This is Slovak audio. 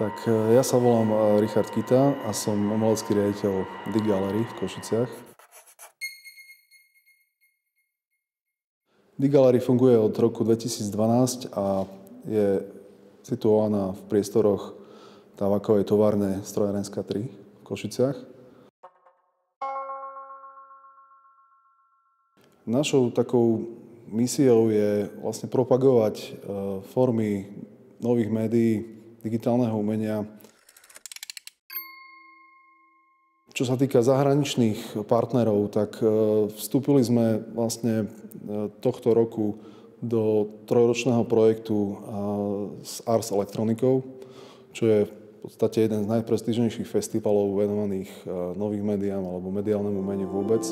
Ja sa volám Richard Kita a som umelecký riaditeľ Dick Gallery v Košiciach. Dick Gallery funguje od roku 2012 a je situovaná v priestoroch Tavakovej továrne Strojárenská 3 v Košiciach. Našou takou misiou je vlastne propagovať formy nových médií, digitálneho umenia. Čo sa týka zahraničných partnerov, tak vstúpili sme vlastne tohto roku do trojročného projektu s Ars Electronicou, čo je v podstate jeden z najprestížnejších festivalov venovaných nových médiám alebo mediálnemu umeniu vôbec.